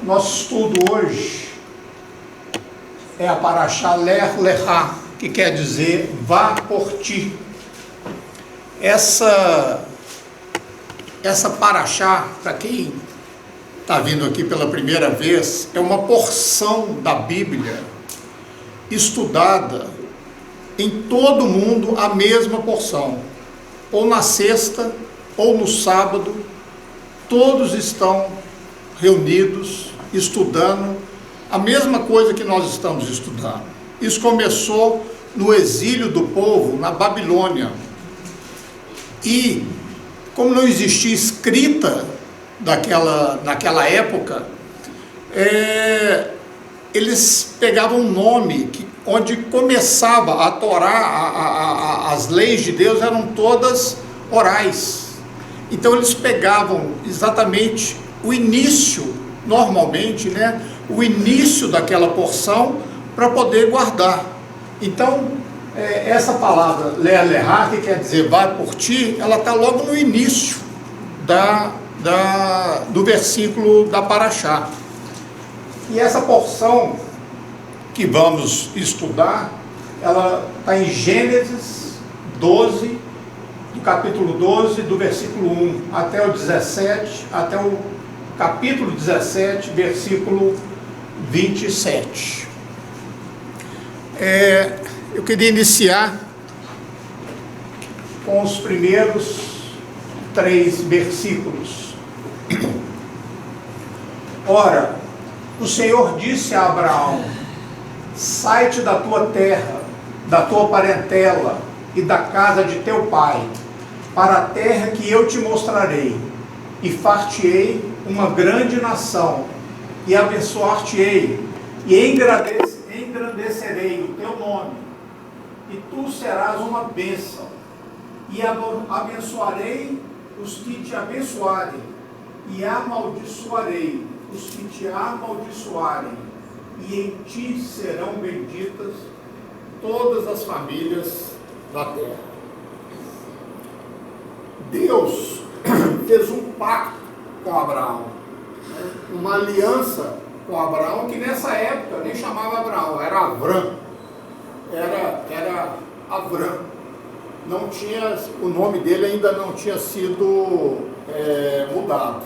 Nosso estudo hoje é a Parashá Lech Lechá, que quer dizer vá por ti. Essa Parashá, para quem está vindo aqui pela primeira vez, é uma porção da Bíblia estudada em todo mundo, a mesma porção, ou na sexta ou no sábado, todos estão reunidos estudando a mesma coisa que nós estamos estudando. Isso começou no exílio do povo na Babilônia, e como não existia escrita naquela época, eles pegavam um nome onde começava a Torá, as leis de Deus eram todas orais. Então eles pegavam exatamente o início, normalmente, o início daquela porção para poder guardar. Então, essa palavra Lech Lechá, que quer dizer vai por ti, ela está logo no início do versículo da Parashá. E essa porção que vamos estudar, ela está em Gênesis 12, do capítulo 12, do versículo 1 até o 17, até o capítulo 17, versículo 27. Eu queria iniciar com os primeiros 3 versículos. Ora, o Senhor disse a Abraão: sai-te da tua terra, da tua parentela e da casa de teu pai, para a terra que eu te mostrarei, e far-te-ei uma grande nação, e abençoar-te-ei, e engrandecerei o teu nome, e tu serás uma bênção, e abençoarei os que te abençoarem, e amaldiçoarei os que te amaldiçoarem, e em ti serão benditas todas as famílias da terra. Deus fez um pacto com Abraão, uma aliança com Abraão, que nessa época nem chamava Abraão, era Avram. Era Avram. Não tinha, o nome dele ainda não tinha sido mudado.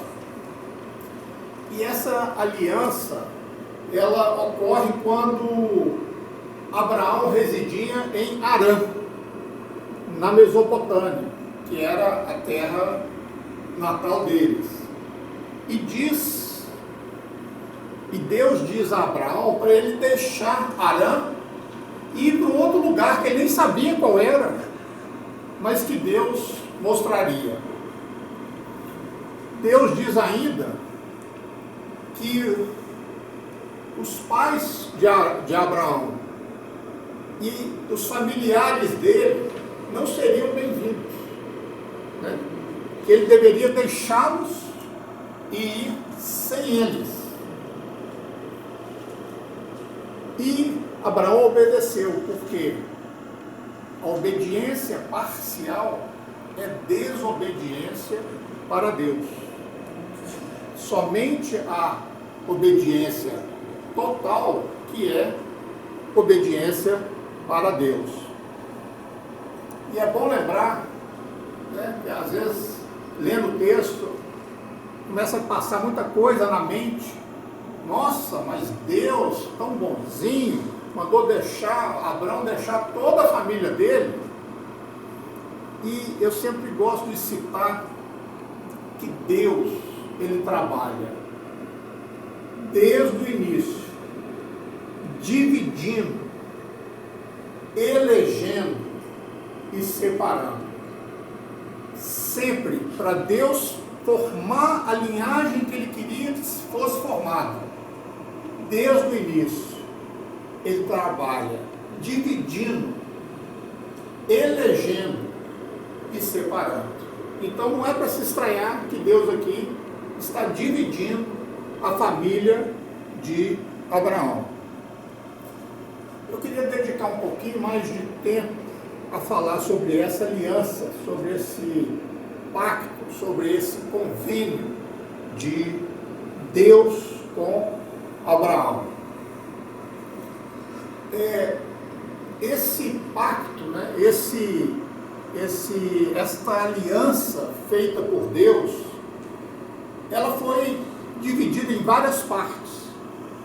E essa aliança, ela ocorre quando Abraão residia em Harã, na Mesopotâmia, que era a terra natal deles. E Deus diz a Abraão para ele deixar Harã e ir para um outro lugar que ele nem sabia qual era, mas que Deus mostraria. Deus diz ainda que os pais de Abraão e os familiares dele não seriam bem-vindos, que ele deveria deixá-los e ir sem eles. E Abraão obedeceu, porque a obediência parcial é desobediência para Deus. Somente a obediência total que é obediência para Deus. E é bom lembrar, que às vezes, lendo o texto, começa a passar muita coisa na mente. Nossa, mas Deus, tão bonzinho, mandou Abraão deixar toda a família dele. E eu sempre gosto de citar que Deus, ele trabalha desde o início, dividindo, elegendo e separando. Sempre para Deus formar a linhagem que ele queria que fosse formada. Desde o início, ele trabalha dividindo, elegendo e separando. Então não é para se estranhar que Deus aqui está dividindo a família de Abraão. Eu queria dedicar um pouquinho mais de tempo a falar sobre essa aliança, sobre esse pacto, sobre esse convênio de Deus com Abraão. Esse pacto, né, esta aliança feita por Deus, ela foi dividida em várias partes,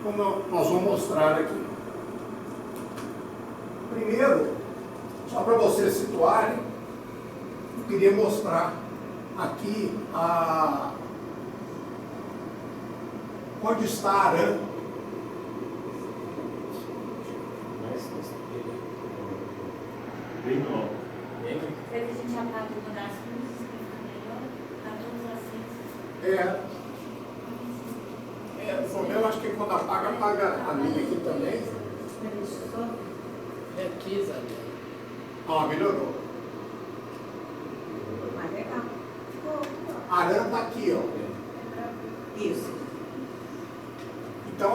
como nós vamos mostrar aqui. Primeiro, só para vocês situarem, eu queria mostrar aqui onde está Arã. Bem novo. Se a gente apaga uma das luzes, fica melhor, para todos assim. O problema, acho que quando apaga a linha aqui também. É aqui, Zé. Melhorou. Mas legal. Arã está aqui, ó. Isso. Então,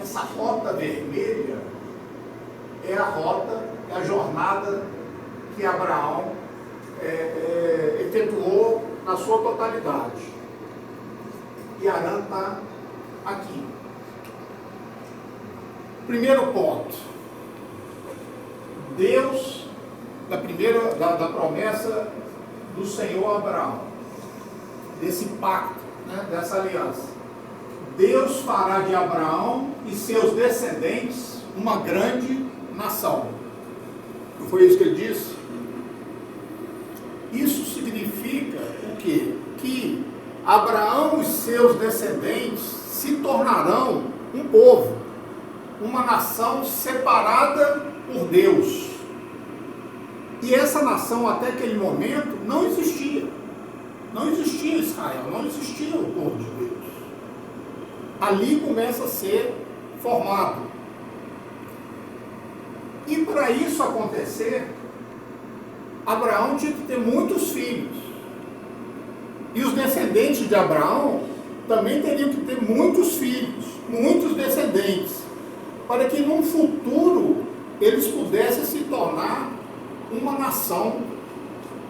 essa rota vermelha é a rota, é a jornada que Abraão efetuou na sua totalidade. E Arã está aqui. Primeiro ponto. Deus, da promessa do Senhor a Abraão, desse pacto, né, dessa aliança. Deus fará de Abraão e seus descendentes uma grande nação. Não foi isso que ele disse? Isso significa o quê? Que Abraão e seus descendentes se tornarão um povo, uma nação separada por Deus. E essa nação, até aquele momento, não existia. Não existia Israel, não existia o povo de Deus. Ali começa a ser formado. E para isso acontecer, Abraão tinha que ter muitos filhos. E os descendentes de Abraão também teriam que ter muitos filhos, muitos descendentes, para que num futuro eles pudessem se tornar uma nação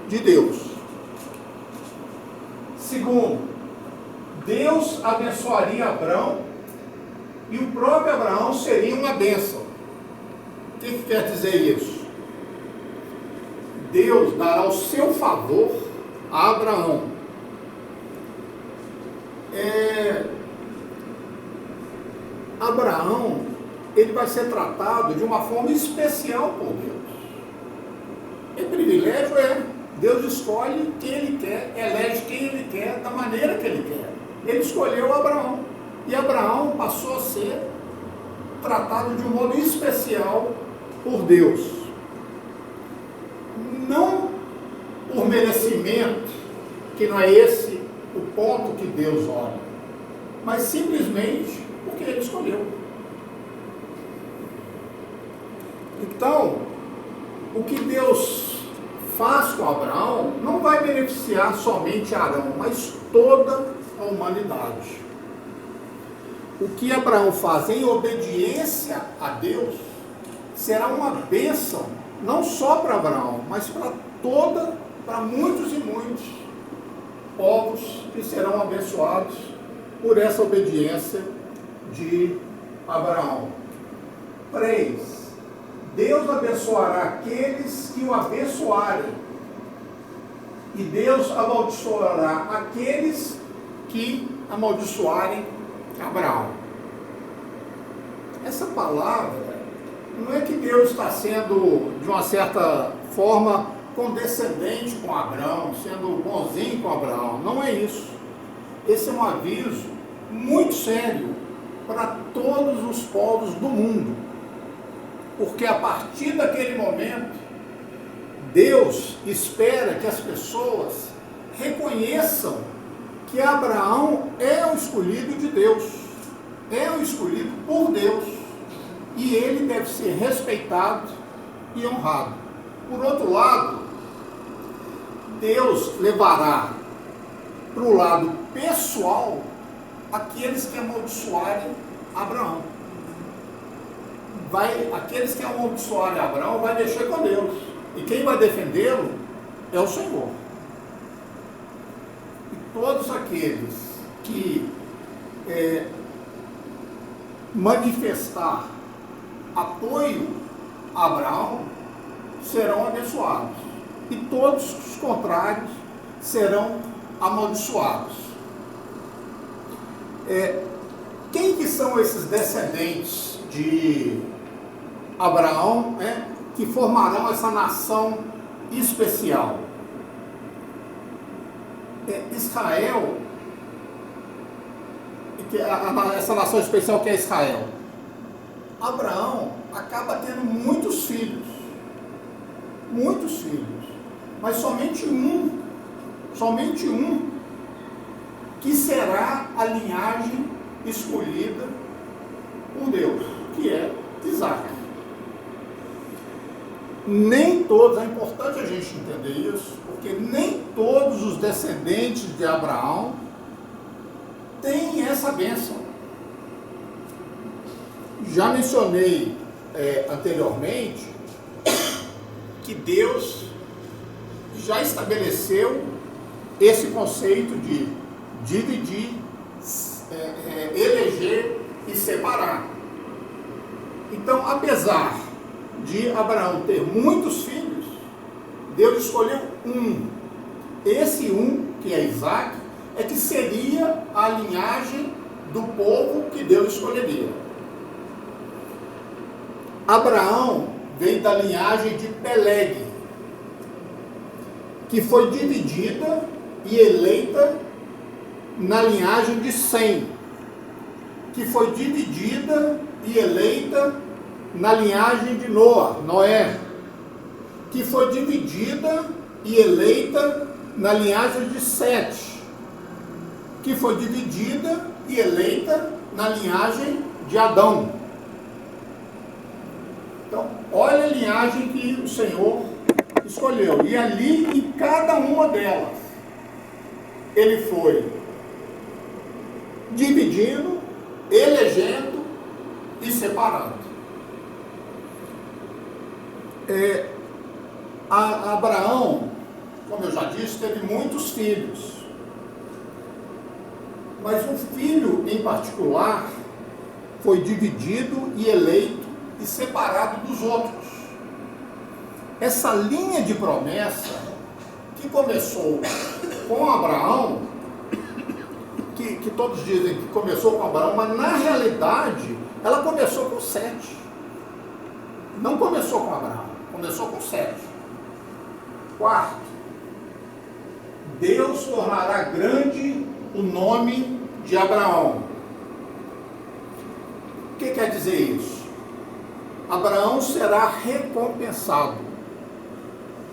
de Deus. Segundo, Deus abençoaria Abraão e o próprio Abraão seria uma bênção. O que quer dizer isso? Deus dará o seu favor a Abraão. Abraão, ele vai ser tratado de uma forma especial por Deus. E privilégio Deus escolhe quem ele quer, elege quem ele quer, da maneira que ele quer. Ele escolheu Abraão. E Abraão passou a ser tratado de um modo especial por Deus. Não por merecimento, que não é esse o ponto que Deus olha, mas simplesmente porque ele escolheu. Então, o que Deus faz com Abraão não vai beneficiar somente Arão, mas toda a humanidade. O que Abraão faz em obediência a Deus será uma bênção, não só para Abraão, mas para muitos e muitos povos que serão abençoados por essa obediência de Abraão. 3. Deus abençoará aqueles que o abençoarem, e Deus amaldiçoará aqueles que amaldiçoarem Abraão. Essa palavra não é que Deus está sendo, de uma certa forma, condescendente com Abraão, sendo bonzinho com Abraão. Não é isso. Esse é um aviso muito sério para todos os povos do mundo. Porque a partir daquele momento, Deus espera que as pessoas reconheçam que Abraão é o escolhido de Deus, é o escolhido por Deus, e ele deve ser respeitado e honrado. Por outro lado, Deus levará para o lado pessoal aqueles que amaldiçoarem Abraão. Aqueles que amaldiçoarem Abraão vai mexer com Deus, e quem vai defendê-lo é o Senhor. E todos aqueles que manifestar apoio a Abraão serão abençoados, e todos os contrários serão amaldiçoados. Quem que são esses descendentes de Abraão, que formarão essa nação especial? Israel, essa nação especial que é Israel. Abraão acaba tendo muitos filhos, mas somente um que será a linhagem escolhida por Deus, que é Isaac. Nem todos, é importante a gente entender isso, porque nem todos os descendentes de Abraão têm essa bênção. Já mencionei anteriormente que Deus já estabeleceu esse conceito de dividir, eleger e separar. Então, apesar de Abraão ter muitos filhos, Deus escolheu um. Esse um, que é Isaac, é que seria a linhagem do povo que Deus escolheria. Abraão veio da linhagem de Peleg, que foi dividida e eleita na linhagem de Sem, que foi dividida e eleita na linhagem de Noé, que foi dividida e eleita na linhagem de Sete, que foi dividida e eleita na linhagem de Adão. Então, olha a linhagem que o Senhor escolheu. E ali, em cada uma delas, ele foi dividindo, elegendo e separando. Abraão, como eu já disse, teve muitos filhos. Mas um filho em particular foi dividido e eleito e separado dos outros. Essa linha de promessa que começou com Abraão, que todos dizem que começou com Abraão, mas na realidade ela começou com Sete. Não começou com Abraão, começou com Sete. Quarto, Deus tornará grande o nome de Abraão. O que quer dizer isso? Abraão será recompensado.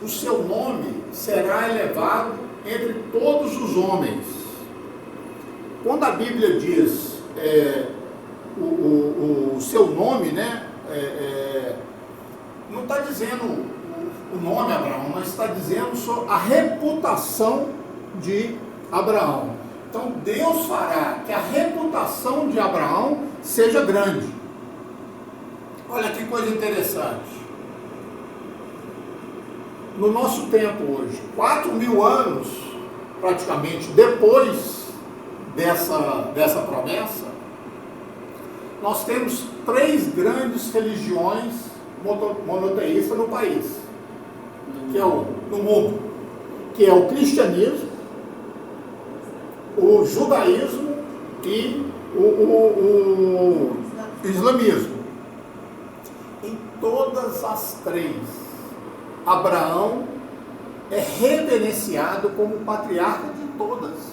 O seu nome será elevado entre todos os homens. Quando a Bíblia diz o seu nome, não está dizendo o nome Abraão, mas está dizendo sobre a reputação de Abraão. Então Deus fará que a reputação de Abraão seja grande. Olha que coisa interessante. No nosso tempo hoje, 4.000 anos praticamente depois dessa promessa, nós temos 3 grandes religiões monoteístas no país, no mundo, que é o cristianismo, o judaísmo e o islamismo. Em todas as 3, Abraão é reverenciado como patriarca de todas.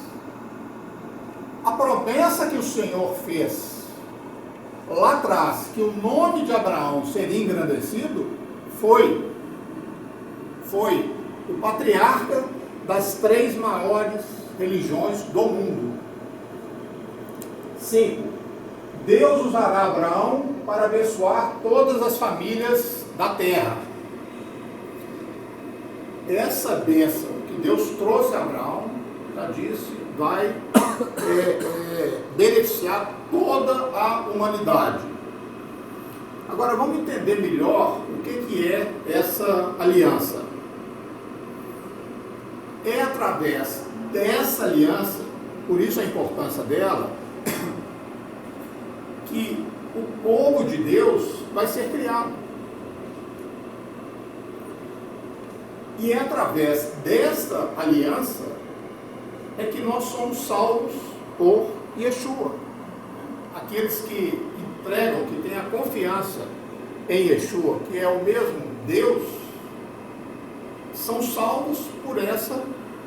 A promessa que o Senhor fez lá atrás, que o nome de Abraão seria engrandecido, foi o patriarca das 3 maiores religiões do mundo. 5. Deus usará Abraão para abençoar todas as famílias da terra. Essa bênção que Deus trouxe a Abraão, já disse, vai beneficiar toda a humanidade. Agora vamos entender melhor o que é essa aliança. É através dessa aliança, por isso a importância dela, que o povo de Deus vai ser criado. E é através desta aliança é que nós somos salvos por Yeshua. Aqueles que entregam, que têm a confiança em Yeshua, que é o mesmo Deus, são salvos por essa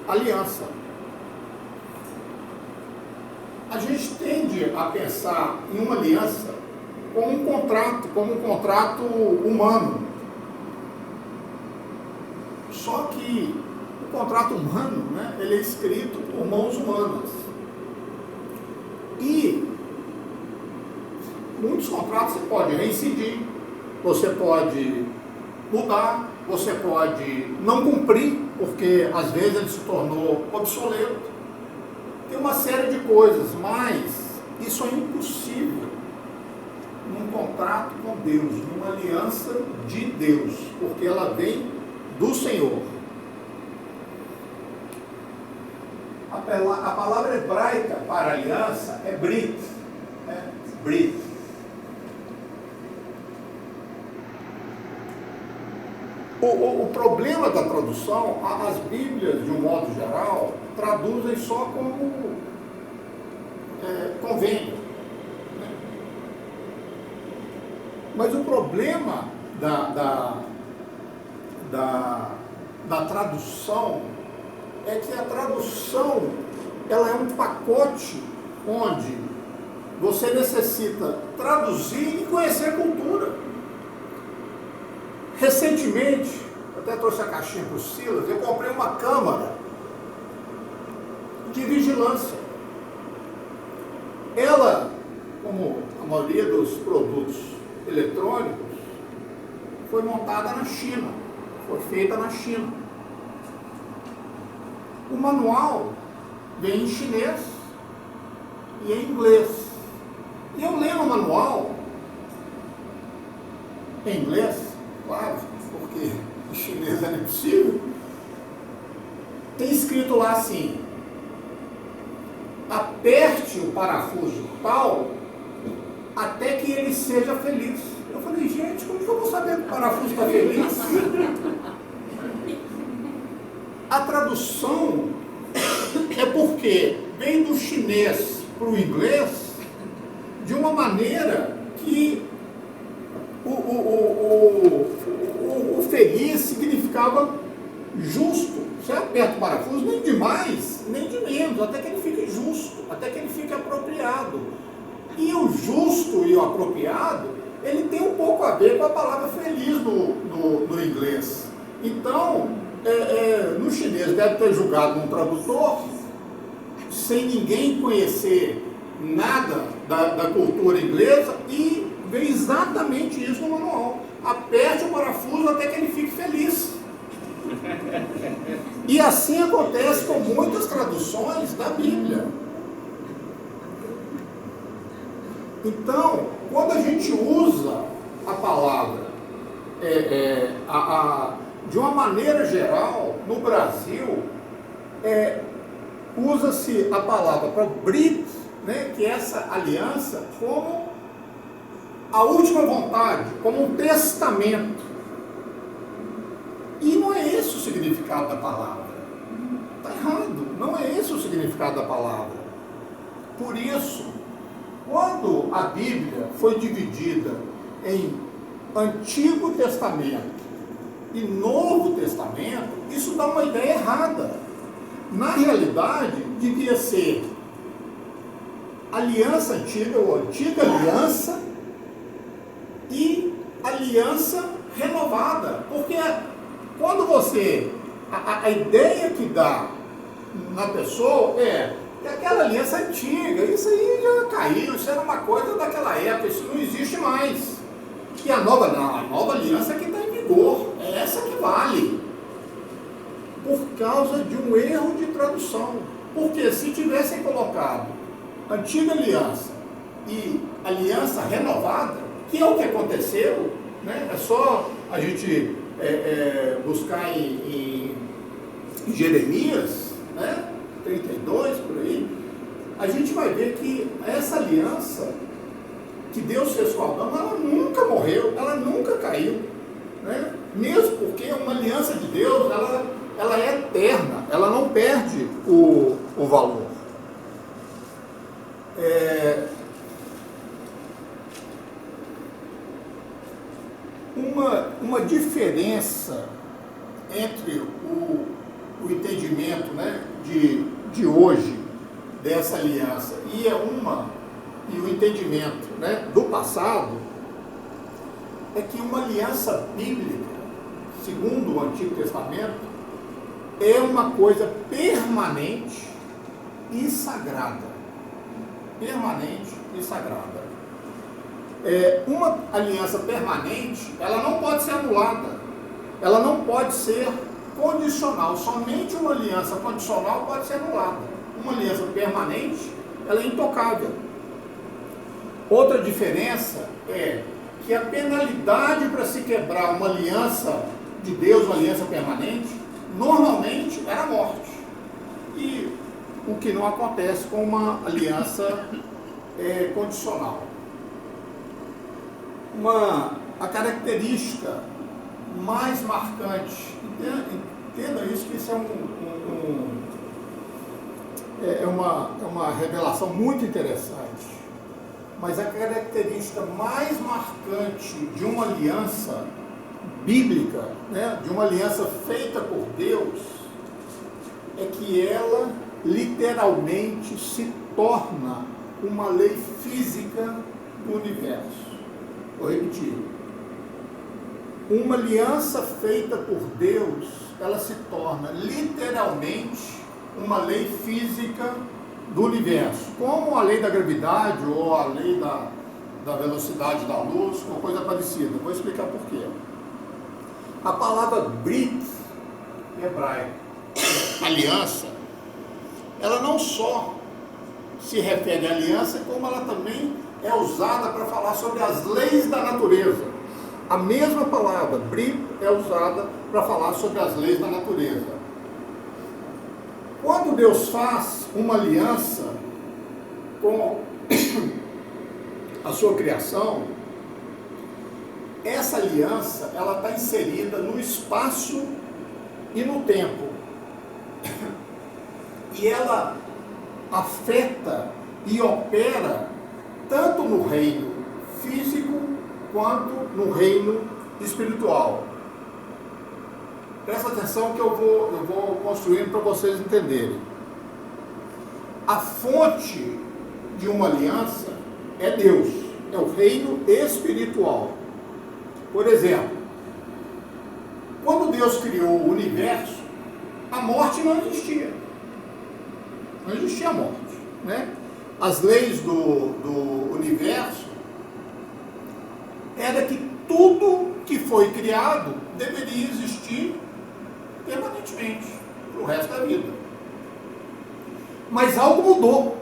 aliança. A gente tende a pensar em uma aliança como um contrato humano. Só que o contrato humano, né, ele é escrito por mãos humanas. E muitos contratos você pode reincidir, você pode mudar, você pode não cumprir, porque às vezes ele se tornou obsoleto. Tem uma série de coisas, mas isso é impossível num contrato com Deus, numa aliança de Deus, porque ela vem do Senhor. A palavra hebraica para aliança é brit. Brit. O problema da tradução, as Bíblias, de um modo geral, traduzem só como convênio. Mas o problema da tradução é que a tradução ela é um pacote onde você necessita traduzir e conhecer a cultura. Recentemente, eu até trouxe a caixinha para o Silas, eu comprei uma câmera de vigilância. Ela, como a maioria dos produtos eletrônicos, foi montada na China, foi feita na China. O manual vem em chinês e em inglês. E eu lendo o manual em inglês, claro, porque em chinês era impossível, tem escrito lá assim: aperte o parafuso tal até que ele seja feliz. Eu falei, gente, como que eu vou saber que o parafuso está feliz? A tradução é porque vem do chinês para o inglês de uma maneira que o feliz significava justo. Você aperta o parafuso, nem de mais, nem de menos, até que ele fique justo, até que ele fique apropriado. E o justo e o apropriado, ele tem um pouco a ver com a palavra feliz no inglês. Então, no chinês deve ter julgado um tradutor, sem ninguém conhecer nada da cultura inglesa, e vê exatamente isso no manual. Aperte o parafuso até que ele fique feliz. E assim acontece com muitas traduções da Bíblia. Então, quando a gente usa a palavra de uma maneira geral, no Brasil, usa-se a palavra para Brit, né, que é essa aliança, como a última vontade, como um testamento. E não é esse o significado da palavra. Está errado, não é esse o significado da palavra. Por isso, quando a Bíblia foi dividida em Antigo Testamento e Novo Testamento, isso dá uma ideia errada. Na realidade, devia ser aliança antiga ou antiga aliança e aliança renovada. Porque quando você... A ideia que dá na pessoa é que aquela aliança antiga, isso aí já caiu, isso era uma coisa daquela época, isso não existe mais. E a nova aliança que está em vigor, é essa que vale. Por causa de um erro de tradução. Porque se tivessem colocado antiga aliança e aliança renovada, que é o que aconteceu, né? É só a gente buscar em Jeremias, né? 32, por aí, a gente vai ver que essa aliança, que Deus fez com Adão, ela nunca morreu, ela nunca caiu, né? Mesmo porque uma aliança de Deus, ela é eterna, ela não perde o valor. Uma diferença entre o entendimento, né, de hoje dessa aliança e o entendimento, né, do passado é que uma aliança bíblica, segundo o Antigo Testamento, é uma coisa permanente e sagrada. Permanente e sagrada. Uma aliança permanente, ela não pode ser anulada, ela não pode ser condicional. Somente uma aliança condicional pode ser anulada. Uma aliança permanente, ela é intocável. Outra diferença é que a penalidade para se quebrar uma aliança de Deus, uma aliança permanente, normalmente era a morte. E o que não acontece com uma aliança condicional. A característica mais marcante, entenda isso, que isso é uma revelação muito interessante, mas a característica mais marcante de uma aliança bíblica, né, de uma aliança feita por Deus, é que ela literalmente se torna uma lei física do universo. Vou repetir. Uma aliança feita por Deus, ela se torna literalmente uma lei física do universo, como a lei da gravidade ou a lei da velocidade da luz, ou coisa parecida. Vou explicar por quê. A palavra brit, em hebraico, aliança, ela não só se refere à aliança, como ela também é usada para falar sobre as leis da natureza. A mesma palavra, brit, é usada para falar sobre as leis da natureza. Quando Deus faz uma aliança com a sua criação, essa aliança, ela está inserida no espaço e no tempo. E ela afeta e opera tanto no reino físico quanto no reino espiritual. Presta atenção que eu vou construindo para vocês entenderem. A fonte de uma aliança é Deus, é o reino espiritual. Por exemplo, quando Deus criou o universo, a morte não existia. Não existia a morte, né? As leis do universo era que tudo que foi criado deveria existir permanentemente, para o resto da vida. Mas algo mudou.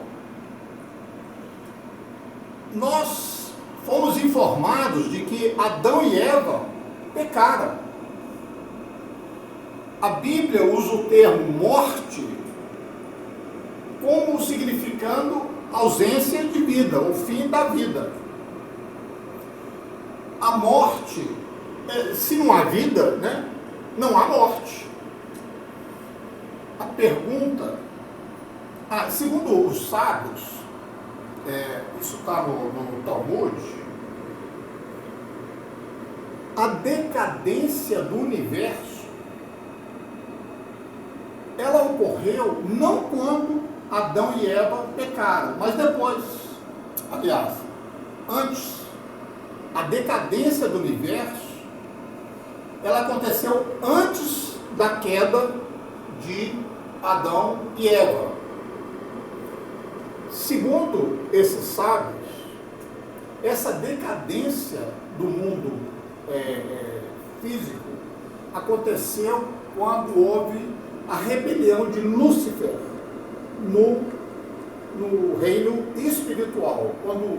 Nós fomos informados de que Adão e Eva pecaram. A Bíblia usa o termo morte como significando ausência de vida, o fim da vida. A morte, se não há vida, né, não há morte. A pergunta, segundo os sábios, isso está no Talmud, a decadência do universo, ela ocorreu não quando Adão e Eva pecaram, mas depois. Aliás, antes. A decadência do universo, ela aconteceu antes da queda de Adão e Eva. Segundo esses sábios, essa decadência do mundo físico aconteceu quando houve a rebelião de Lúcifer no reino espiritual. Quando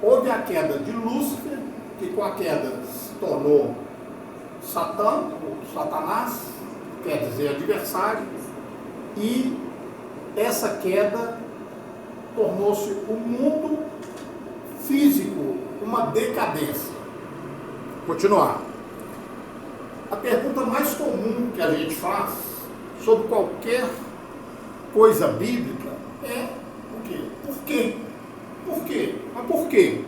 houve a queda de Lúcifer, que com a queda se tornou Satã, ou Satanás, quer dizer adversário, e essa queda tornou-se o mundo físico, uma decadência. Continuar. A pergunta mais comum que a gente faz sobre qualquer coisa bíblica é o quê? Por quê? Por quê? Mas por quê?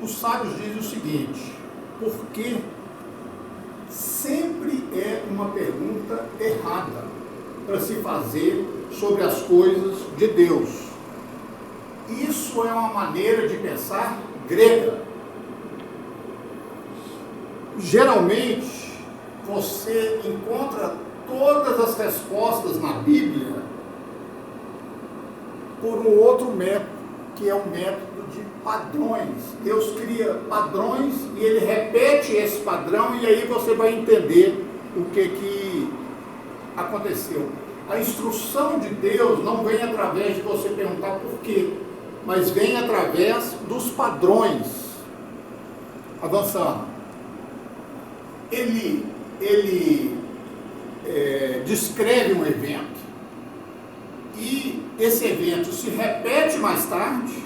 Os sábios dizem o seguinte: por quê sempre é uma pergunta errada para se fazer sobre as coisas de Deus. Isso é uma maneira de pensar grega. Geralmente, você encontra todas as respostas na Bíblia por um outro método, que é o método de padrões. Deus cria padrões e ele repete esse padrão, e aí você vai entender o que aconteceu. A instrução de Deus não vem através de você perguntar por quê, mas vem através dos padrões. Avançando. Ele descreve um evento, e esse evento se repete mais tarde,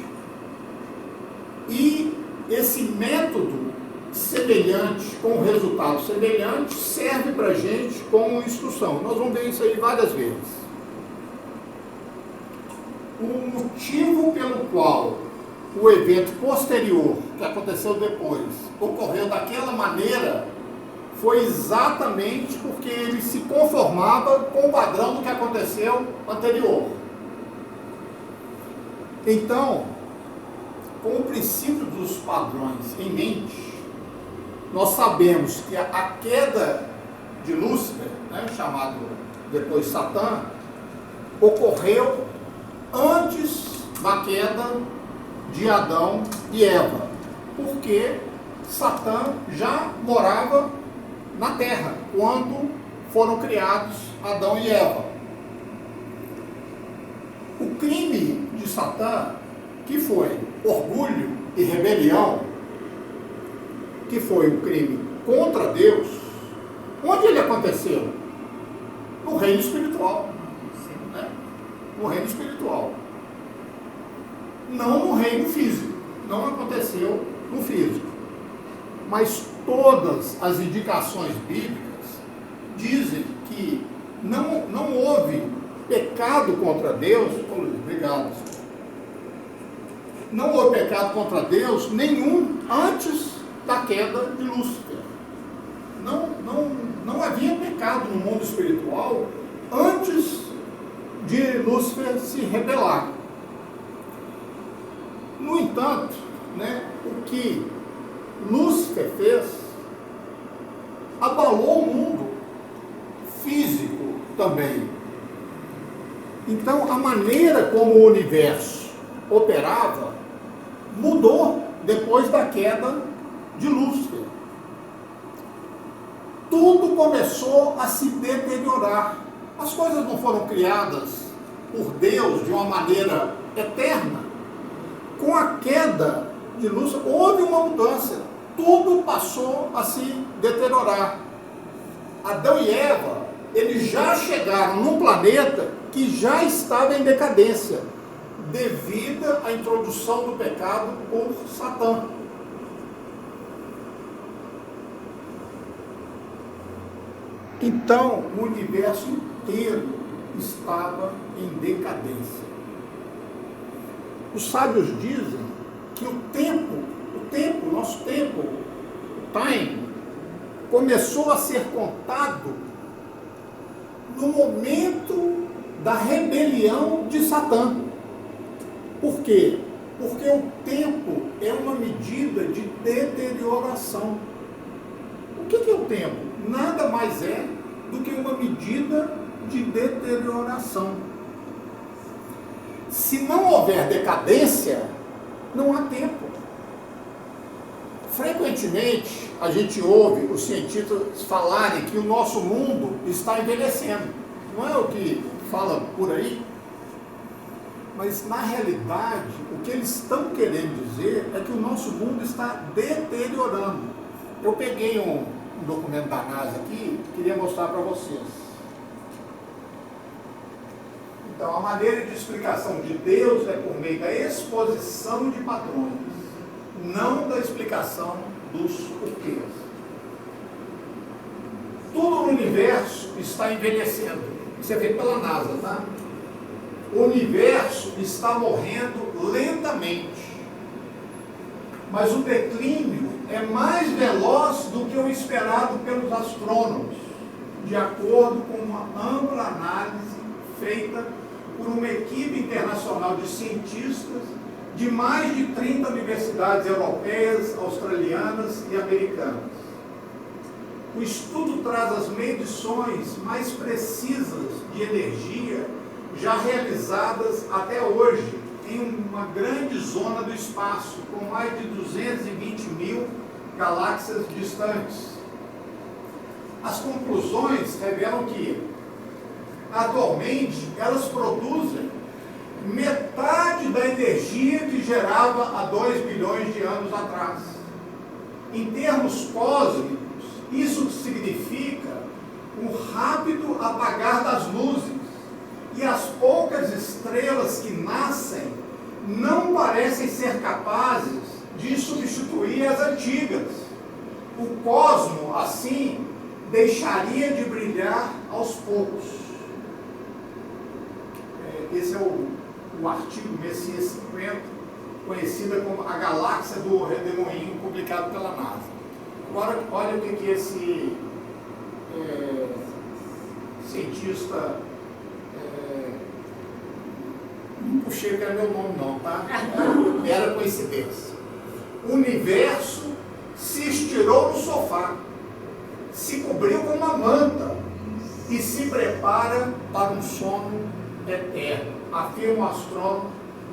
e esse método semelhante, com resultado semelhante, serve para a gente como instrução. Nós vamos ver isso aí várias vezes. O motivo pelo qual o evento posterior, que aconteceu depois, ocorreu daquela maneira, foi exatamente porque ele se conformava com o padrão do que aconteceu anterior. Então, com o princípio dos padrões em mente, nós sabemos que a queda de Lúcifer, chamado depois Satã, ocorreu antes da queda de Adão e Eva, porque Satã já morava na terra quando foram criados Adão e Eva. O crime de Satã, que foi orgulho e rebelião, que foi um crime contra Deus, onde ele aconteceu? No reino espiritual. No reino espiritual. Não no reino físico. Não aconteceu no físico. Mas todas as indicações bíblicas dizem que não houve pecado contra Deus. Obrigado. Não houve pecado contra Deus nenhum antes da queda de Lúcifer. Não havia pecado no mundo espiritual antes de Lúcifer se rebelar. No entanto, o que Lúcifer fez abalou o mundo físico também. Então, a maneira como o universo operava mudou depois da queda de Lúcifer. Tudo começou a se deteriorar. As coisas não foram criadas por Deus de uma maneira eterna. Com a queda de Lúcifer, houve uma mudança. Tudo passou a se deteriorar. Adão e Eva, eles já chegaram num planeta que já estava em decadência, devido à introdução do pecado por Satã. Então, o universo inteiro estava em decadência. Os sábios dizem que nosso tempo, o time, começou a ser contado no momento da rebelião de Satã. Por quê? Porque o tempo é uma medida de deterioração. O que é o tempo? Nada mais é do que uma medida de deterioração. Se não houver decadência, não há tempo. Frequentemente, a gente ouve os cientistas falarem que o nosso mundo está envelhecendo. Não é o que fala por aí? Mas, na realidade, o que eles estão querendo dizer é que o nosso mundo está deteriorando. Eu peguei um documento da NASA aqui, queria mostrar para vocês. Então, a maneira de explicação de Deus é por meio da exposição de padrões, não da explicação dos porquês. Tudo no universo está envelhecendo. Isso é feito pela NASA, tá? O universo está morrendo lentamente. Mas o declínio é mais veloz do que o esperado pelos astrônomos, de acordo com uma ampla análise feita por uma equipe internacional de cientistas de mais de 30 universidades europeias, australianas e americanas. O estudo traz as medições mais precisas de energia já realizadas até hoje em uma grande zona do espaço, com mais de 220 mil galáxias distantes. As conclusões revelam que, atualmente, elas produzem metade da energia que gerava há 2 bilhões de anos atrás. Em termos cósmicos, isso significa um rápido apagar das luzes, e as poucas estrelas que nascem não parecem ser capazes de substituir as antigas. O cosmo, assim, deixaria de brilhar aos poucos. Esse é o artigo Messias 50, conhecida como a galáxia do redemoinho, publicado pela NASA. Agora, olha o que esse cientista, não puxei que era meu nome não, tá? Era coincidência. O universo se estirou no sofá, se cobriu com uma manta e se prepara para um sono eterno, afirma o astrônomo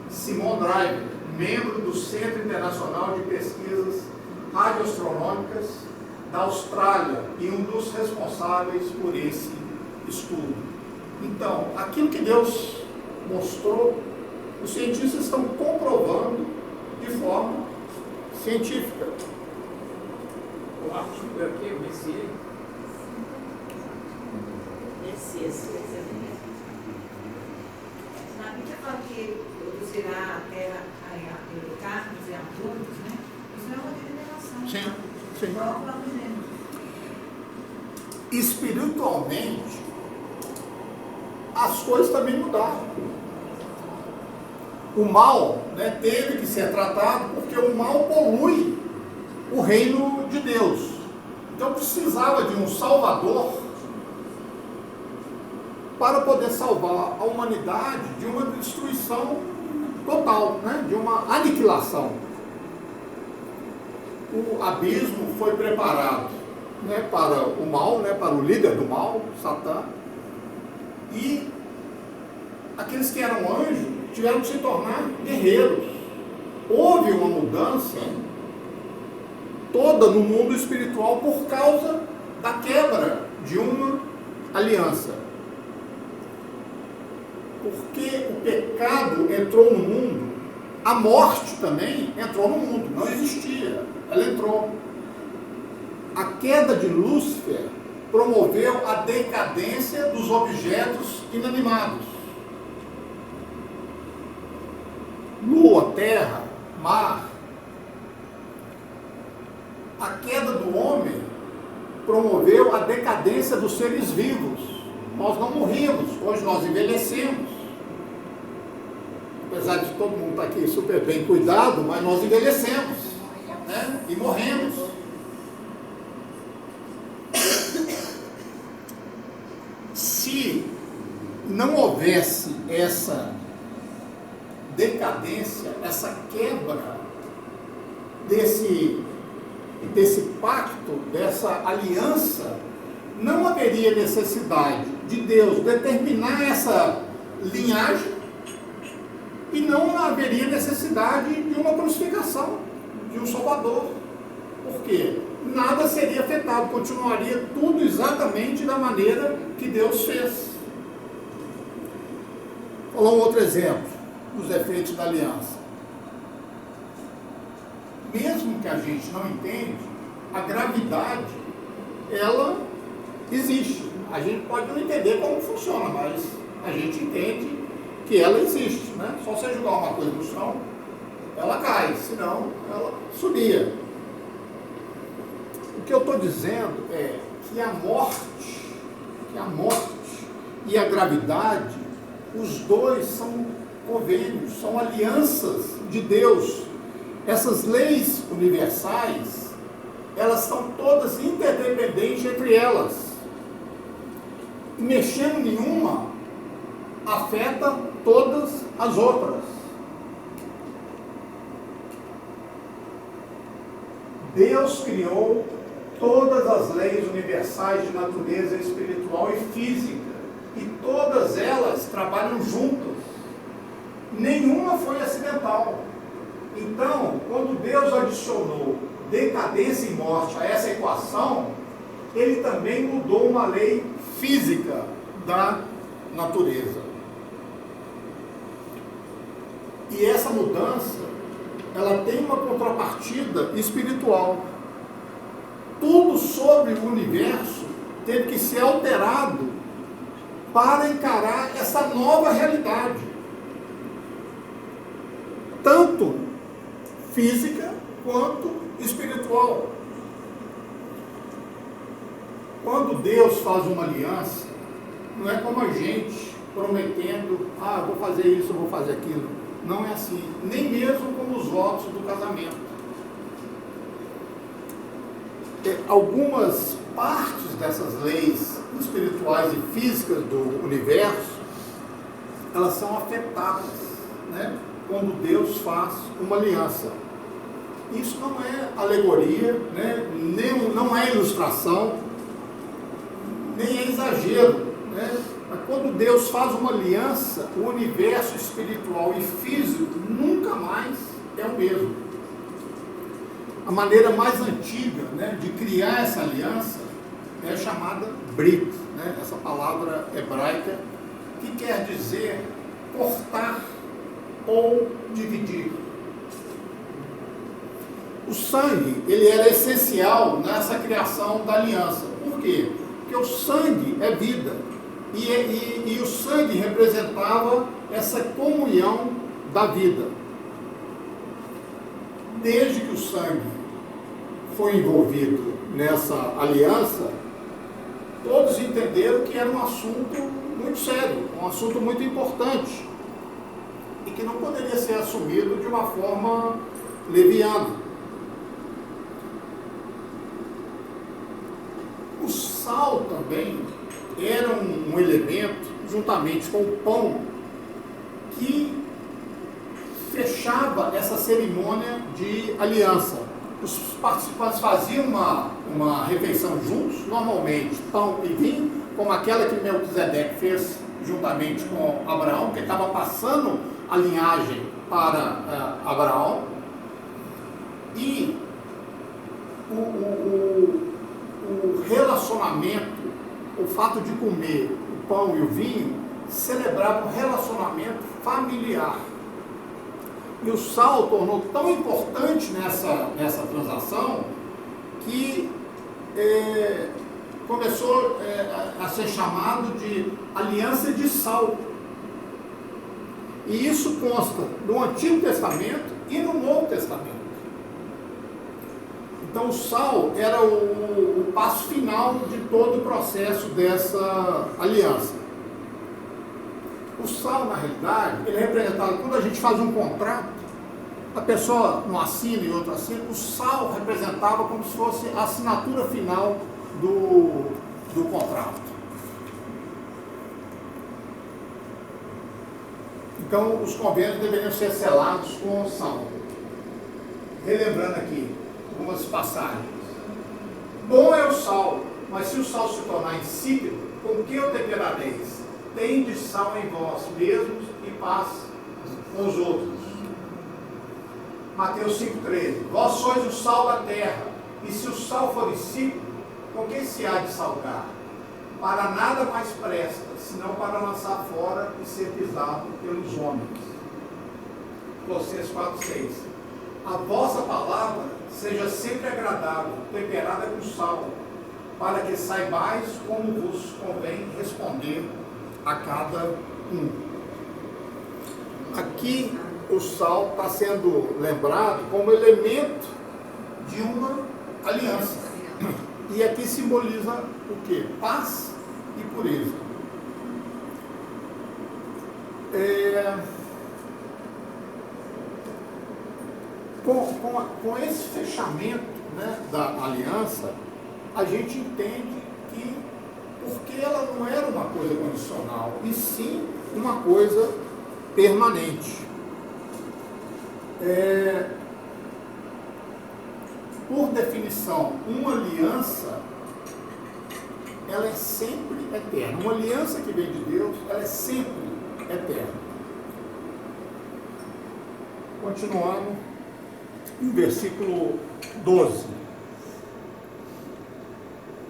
Simon Driver, membro do Centro Internacional de Pesquisas Radioastronômicas da Austrália e um dos responsáveis por esse estudo. Então, aquilo que Deus mostrou, os cientistas estão comprovando de forma científica. O artigo é o quê? Messias? Messias. Na Bíblia fala que produzirá a terra carnes e adultos, né? Isso é uma revelação. Sim, sim. Igual para o menino. Espiritualmente, as coisas também mudaram. O mal, né, teve que ser tratado porque o mal polui o reino de Deus. Então precisava de um salvador para poder salvar a humanidade de uma destruição total, né, de uma aniquilação. O abismo foi preparado, né, para o mal, né, para o líder do mal, Satã, e aqueles que eram anjos tiveram que se tornar guerreiros. Houve uma mudança toda no mundo espiritual por causa da quebra de uma aliança. Porque o pecado entrou no mundo, a morte também entrou no mundo, não existia, ela entrou. A queda de Lúcifer promoveu a decadência dos objetos inanimados. Lua, terra, mar. A queda do homem promoveu a decadência dos seres vivos. Nós não morríamos, hoje nós envelhecemos. Apesar de todo mundo estar aqui super bem cuidado, mas nós envelhecemos, né? E morremos. Se não houvesse essa decadência, essa quebra desse pacto, dessa aliança, não haveria necessidade de Deus determinar essa linhagem e não haveria necessidade de uma crucificação, de um Salvador. Por quê? Nada seria afetado, continuaria tudo exatamente da maneira que Deus fez. Vou dar um outro exemplo dos efeitos da aliança. Mesmo que a gente não entende, a gravidade, ela existe. A gente pode não entender como funciona, mas a gente entende que ela existe, né? Só você jogar uma coisa no chão, ela cai, senão ela subia. O que eu estou dizendo é que a morte e a gravidade, os dois são convênios, são alianças de Deus. Essas leis universais, elas são todas interdependentes entre elas. Mexendo nenhuma, afeta todas as outras. Deus criou todas as leis universais de natureza espiritual e física, e todas elas trabalham juntas. Nenhuma foi acidental. Então, quando Deus adicionou decadência e morte a essa equação, ele também mudou uma lei física da natureza. E essa mudança, ela tem uma contrapartida espiritual. Tudo sobre o universo teve que ser alterado para encarar essa nova realidade, tanto física quanto espiritual. Quando Deus faz uma aliança, não é como a gente prometendo, vou fazer isso, vou fazer aquilo. Não é assim, nem mesmo como os votos do casamento. Algumas partes dessas leis espirituais e físicas do universo, elas são afetadas, né, quando Deus faz uma aliança. Isso não é alegoria, né, não é ilustração, nem é exagero, né? Mas quando Deus faz uma aliança, o universo espiritual e físico nunca mais é o mesmo. A maneira mais antiga, né, de criar essa aliança é chamada Brit, né, essa palavra hebraica que quer dizer cortar ou dividir. O sangue, ele era essencial nessa criação da aliança. Por quê? Porque o sangue é vida. E o sangue representava essa comunhão da vida. Desde que o sangue foi envolvido nessa aliança, todos entenderam que era um assunto muito sério, um assunto muito importante, e que não poderia ser assumido de uma forma leviana. O sal também era um elemento, juntamente com o pão, que fechava essa cerimônia de aliança. Os participantes faziam uma refeição juntos, normalmente pão e vinho, como aquela que Melquisedeque fez juntamente com Abraão, que estava passando a linhagem para Abraão. E o relacionamento, o fato de comer o pão e o vinho, celebrava um relacionamento familiar. E o sal tornou tão importante nessa transação que começou a ser chamado de aliança de sal. E isso consta no Antigo Testamento e no Novo Testamento. Então o sal era o passo final de todo o processo dessa aliança. O sal, na realidade, ele é representado, quando a gente faz um contrato, a pessoa não assina e outra assina, o sal representava como se fosse a assinatura final do contrato. Então, os convênios deveriam ser selados com sal. Relembrando aqui algumas passagens. Bom é o sal, mas se o sal se tornar insípido, com que o temperareis? Tende sal em vós mesmos e paz com os outros. Mateus 5,13. Vós sois o sal da terra, e se o sal for insípido, com que se há de salgar? Para nada mais presta, senão para lançar fora e ser pisado pelos homens. Colossenses 4,6. A vossa palavra seja sempre agradável, temperada com sal, para que saibais como vos convém responder a cada um. aqui o sal está sendo lembrado como elemento de uma aliança. E aqui simboliza o quê? Paz e pureza. Com esse fechamento, né, da aliança, a gente entende que porque ela não era uma coisa condicional, e sim uma coisa permanente. Por definição, uma aliança, ela é sempre eterna. Uma aliança que vem de Deus, ela é sempre eterna. Continuando, no versículo 12.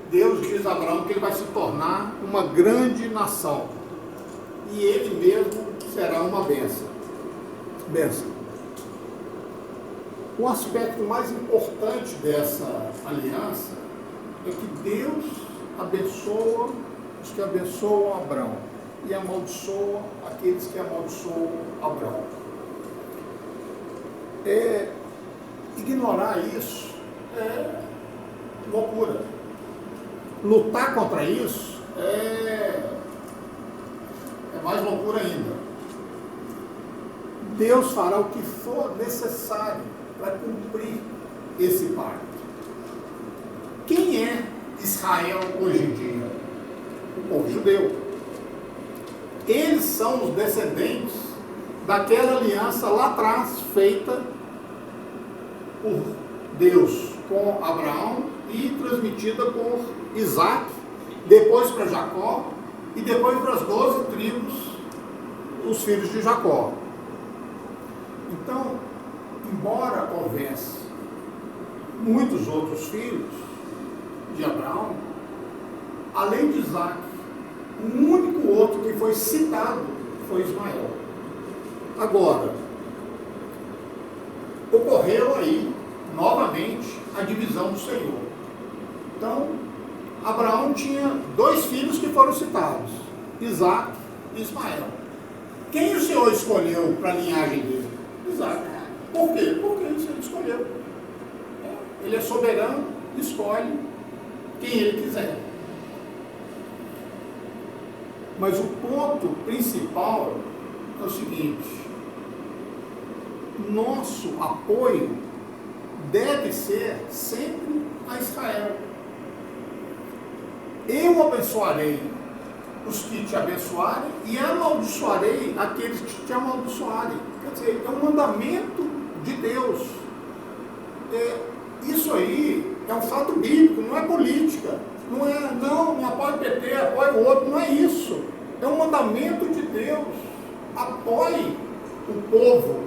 Deus diz a Abraão que ele vai se tornar uma grande nação. E ele mesmo será uma bênção. O aspecto mais importante dessa aliança é que Deus abençoa os que abençoam Abraão e amaldiçoa aqueles que amaldiçoam Abraão. Ignorar isso é loucura. Lutar contra isso é mais loucura ainda. Deus fará o que for necessário para cumprir esse pacto. Quem é Israel hoje em dia? O povo judeu. Eles são os descendentes daquela aliança lá atrás feita por Deus com Abraão e transmitida por Isaac, depois para Jacó e depois para as 12 tribos, os filhos de Jacó. Então, embora houvesse muitos outros filhos de Abraão, além de Isaac, o único outro que foi citado foi Ismael. Agora, ocorreu aí, novamente, a divisão do Senhor. Então, Abraão tinha 2 filhos que foram citados, Isaac e Ismael. Quem o Senhor escolheu para a linhagem dele? Isaac. Por quê? Porque ele escolheu. Ele é soberano, escolhe quem ele quiser. Mas o ponto principal é o seguinte: nosso apoio deve ser sempre a Israel. Eu abençoarei os que te abençoarem e amaldiçoarei aqueles que te amaldiçoarem. Quer dizer, é um mandamento de Deus. Isso aí é um fato bíblico, não é política. Não apoia o PT, apoia o outro, não é isso. É um mandamento de Deus. Apoie o povo,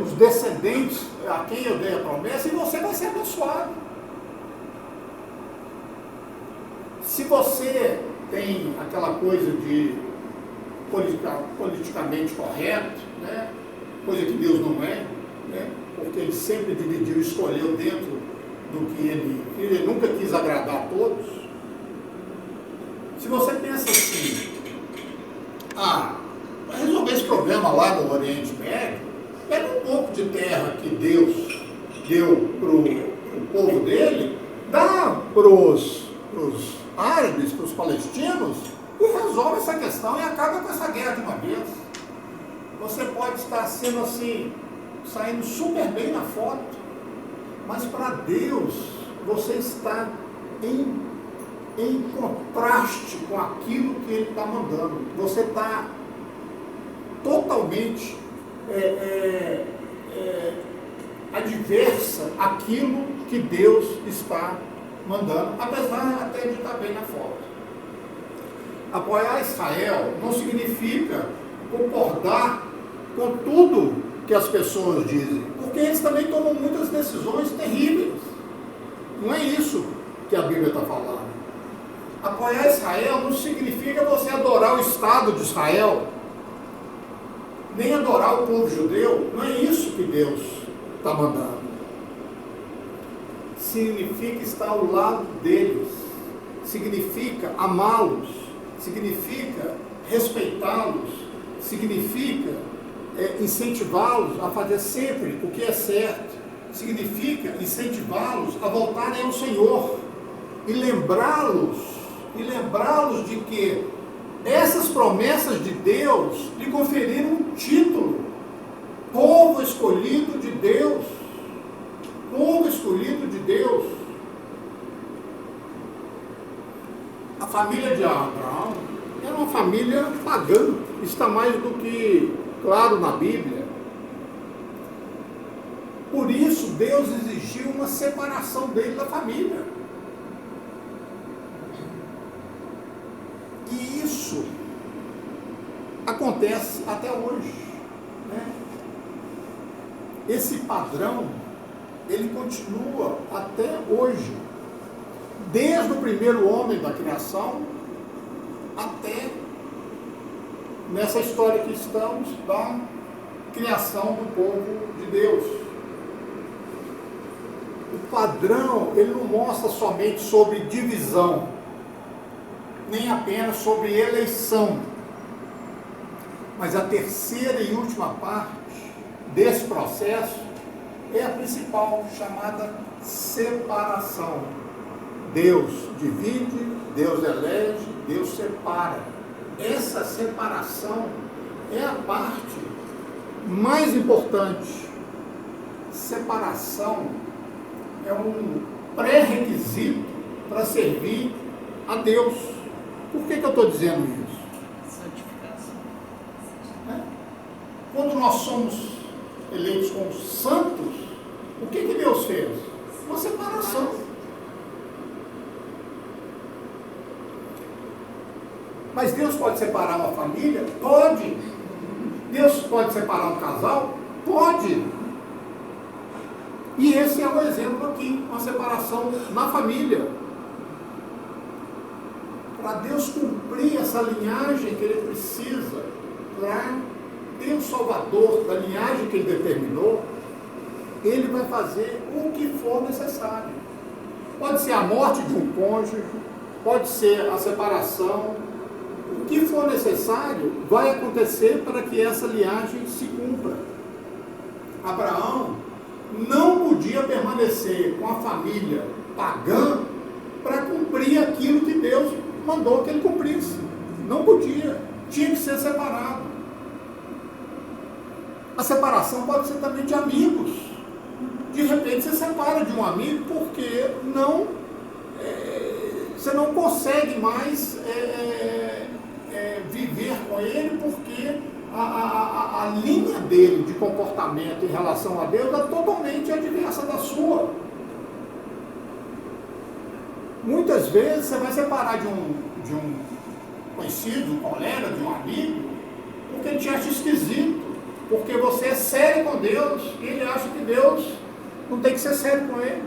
os descendentes a quem eu dei a promessa, e você vai ser abençoado. Se você tem aquela coisa de politicamente correto, né, coisa que Deus não é, né, porque ele sempre dividiu, escolheu dentro do que ele nunca quis agradar a todos. Se você pensa assim, para resolver esse problema lá do Oriente Médio, pega um pouco de terra que Deus deu para o povo dele, dá para os árabes, para os palestinos, e resolve essa questão e acaba com essa guerra de uma vez. Você pode estar sendo assim, saindo super bem na foto, mas para Deus você está em contraste com aquilo que Ele está mandando. Você está totalmente adversa àquilo que Deus está mandando, apesar até de estar bem na foto. Apoiar Israel não significa concordar com tudo que as pessoas dizem, porque eles também tomam muitas decisões terríveis. Não é isso que a Bíblia está falando. Apoiar Israel não significa você adorar o Estado de Israel, nem adorar o povo judeu. Não é isso que Deus está mandando. Significa estar ao lado deles, significa amá-los, significa respeitá-los, significa incentivá-los a fazer sempre o que é certo. Significa incentivá-los a voltarem ao Senhor e lembrá-los de que essas promessas de Deus lhe conferiram um título: povo escolhido de Deus. Povo escolhido de Deus. A família de Abraão era uma família pagã. Está mais do que claro na Bíblia. Por isso, Deus exigiu uma separação dele da família. E isso acontece até hoje, né? Esse padrão, ele continua até hoje. Desde o primeiro homem da criação até nessa história que estamos da criação do povo de Deus. O padrão, ele não mostra somente sobre divisão, nem apenas sobre eleição, mas a terceira e última parte desse processo é a principal, chamada separação. Deus divide, Deus elege, Deus separa. Essa separação é a parte mais importante. Separação é um pré-requisito para servir a Deus. Por que eu estou dizendo isso? Santificação. Quando nós somos eleitos como santos, o que Deus fez? Uma separação. Mas Deus pode separar uma família? Pode. Deus pode separar um casal? Pode. E esse é o exemplo aqui, uma separação na família. Para Deus cumprir essa linhagem que Ele precisa, para ter o Salvador da linhagem que Ele determinou, Ele vai fazer o que for necessário. Pode ser a morte de um cônjuge, pode ser a separação. O que for necessário vai acontecer para que essa linhagem se cumpra. Abraão não podia permanecer com a família pagã para cumprir aquilo que Deus mandou que ele cumprisse. Não podia. Tinha que ser separado. A separação pode ser também de amigos. De repente você separa de um amigo porque você não consegue mais viver com ele, porque a linha dele de comportamento em relação a Deus é totalmente adversa da sua. Muitas vezes você vai separar de um conhecido, um colega, de um amigo, porque ele te acha esquisito, porque você é sério com Deus e ele acha que Deus não tem que ser sério com ele.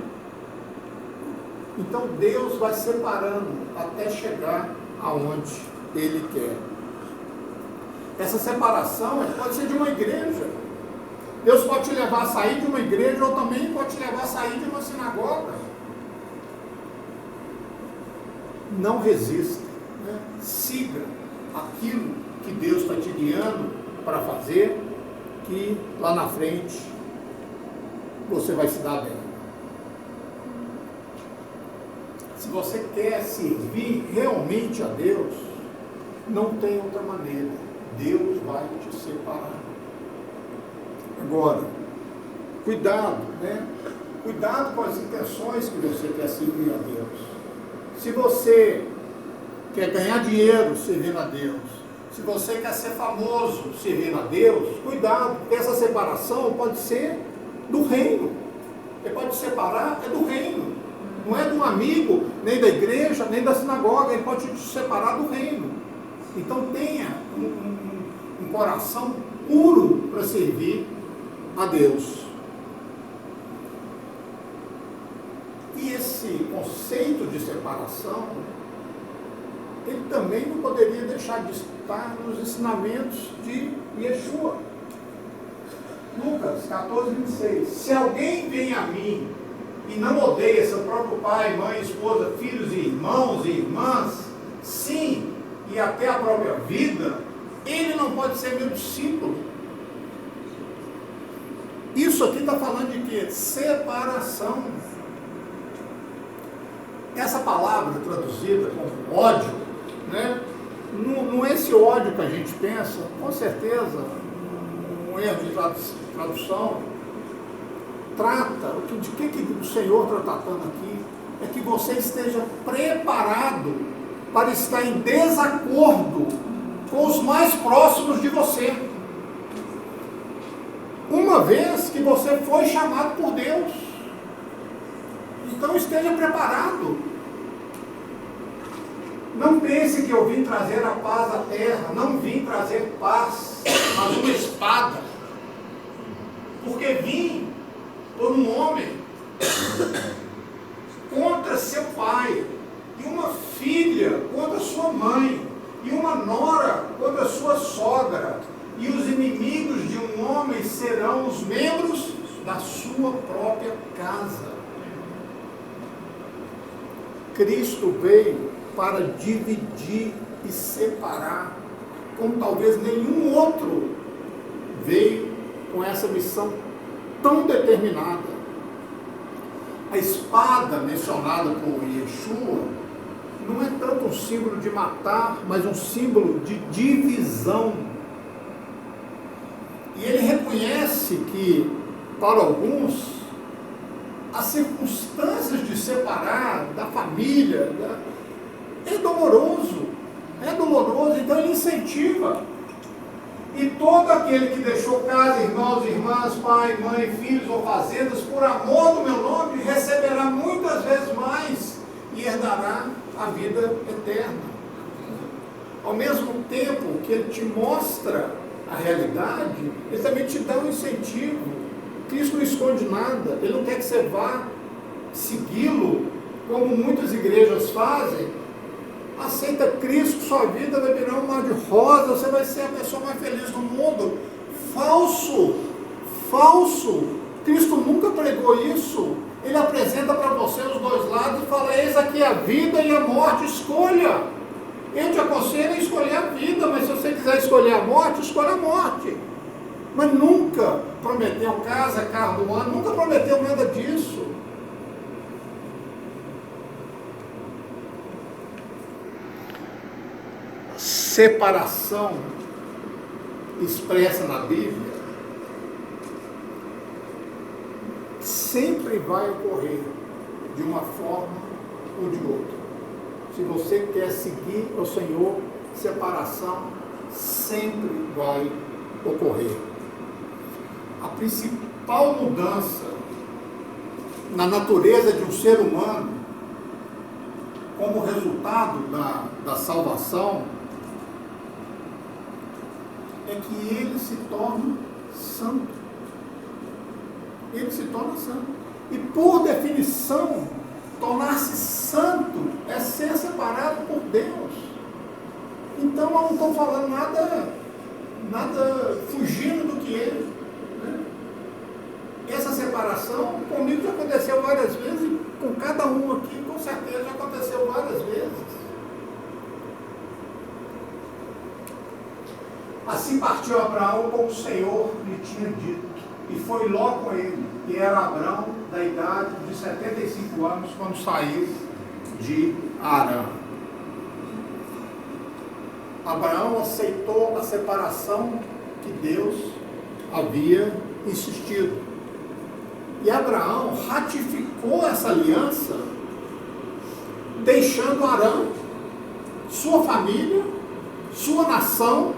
Então Deus vai separando até chegar aonde Ele quer. Essa separação pode ser de uma igreja. Deus pode te levar a sair de uma igreja, ou também pode te levar a sair de uma sinagoga. Não resista, né? Siga aquilo que Deus está te guiando para fazer, que lá na frente você vai se dar bem. Se você quer servir realmente a Deus, não tem outra maneira. Deus vai te separar. Agora, cuidado, né? Cuidado com as intenções que você quer servir a Deus. Se você quer ganhar dinheiro servindo a Deus, se você quer ser famoso servindo a Deus, cuidado, porque essa separação pode ser do reino. Ele pode separar, é do reino. Não é de um amigo, nem da igreja, nem da sinagoga. Ele pode te separar do reino. Então tenha um coração puro para servir a Deus. E esse conceito de separação, ele também não poderia deixar de estar nos ensinamentos de Yeshua. Lucas 14, 26. Se alguém vem a mim e não odeia seu próprio pai, mãe, esposa, filhos e irmãos e irmãs, sim, e até a própria vida, ele não pode ser meu discípulo. isso aqui está falando de quê? Separação. Essa palavra traduzida como ódio, né? Não é esse ódio que a gente pensa, com certeza, um erro de tradução, trata, de que o Senhor está tratando aqui, é que você esteja preparado para estar em desacordo com os mais próximos de você. Uma vez que você foi chamado por Deus. Então esteja preparado. Não pense que eu vim trazer a paz à terra. Não vim trazer paz, mas uma espada. Porque vim por um homem contra seu pai, e uma filha contra sua mãe, e uma nora contra sua sogra, e os inimigos de um homem serão os membros da sua própria casa. Cristo veio para dividir e separar, como talvez nenhum outro veio com essa missão tão determinada. A espada mencionada por Yeshua não é tanto um símbolo de matar, mas um símbolo de divisão. E ele reconhece que, para alguns, as circunstâncias de separar da família é doloroso, então ele incentiva. E todo aquele que deixou casa, irmãos, irmãs, pai, mãe, filhos ou fazendas, por amor do meu nome, receberá muitas vezes mais e herdará a vida eterna. Ao mesmo tempo que ele te mostra a realidade, ele também te dá um incentivo. Cristo não esconde nada, ele não quer que você vá segui-lo, como muitas igrejas fazem. Aceita Cristo, sua vida vai virar um mar de rosa, você vai ser a pessoa mais feliz do mundo. Falso, falso. Cristo nunca pregou isso. Ele apresenta para você os dois lados e fala: eis aqui a vida e a morte, escolha. Eu te aconselho a escolher a vida, mas se você quiser escolher a morte, escolha a morte. Mas nunca prometeu casa, carro do ano, nunca prometeu nada disso. Separação expressa na Bíblia sempre vai ocorrer de uma forma ou de outra. Se você quer seguir o Senhor, separação sempre vai ocorrer. A principal mudança na natureza de um ser humano, como resultado da salvação, é que ele se torna santo. Ele se torna santo. E por definição, tornar-se santo é ser separado por Deus. Então eu não estou falando nada fugindo do que ele. Né? Essa separação comigo já aconteceu várias vezes, e com cada um aqui com certeza já aconteceu várias vezes. Assim partiu Abraão como o Senhor lhe tinha dito, e foi Ló com ele, e era Abrão da idade de 75 anos, quando saiu de Arã. Abraão aceitou a separação que Deus havia insistido. E Abraão ratificou essa aliança, deixando Arã, sua família, sua nação,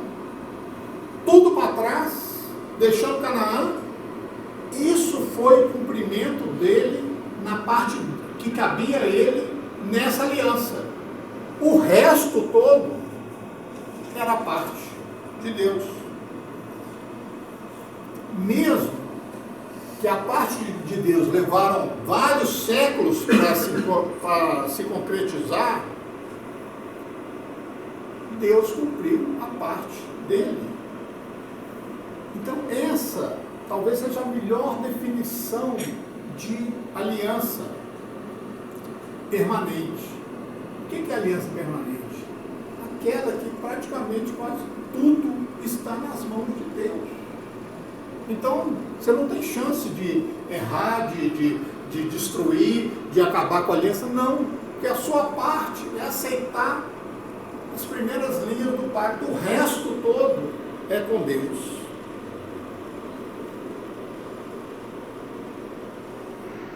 tudo para trás, deixando Canaã. Isso foi o cumprimento dele na parte que cabia a ele nessa aliança. O resto todo era parte de Deus. Mesmo que a parte de Deus levaram vários séculos para se concretizar, Deus cumpriu a parte dele. Então essa talvez seja a melhor definição de aliança permanente. O que é aliança permanente? Aquela que praticamente quase tudo está nas mãos de Deus. Então, você não tem chance de errar, de destruir, de acabar com a aliança, não. Porque a sua parte é aceitar as primeiras linhas do pacto, o resto todo é com Deus.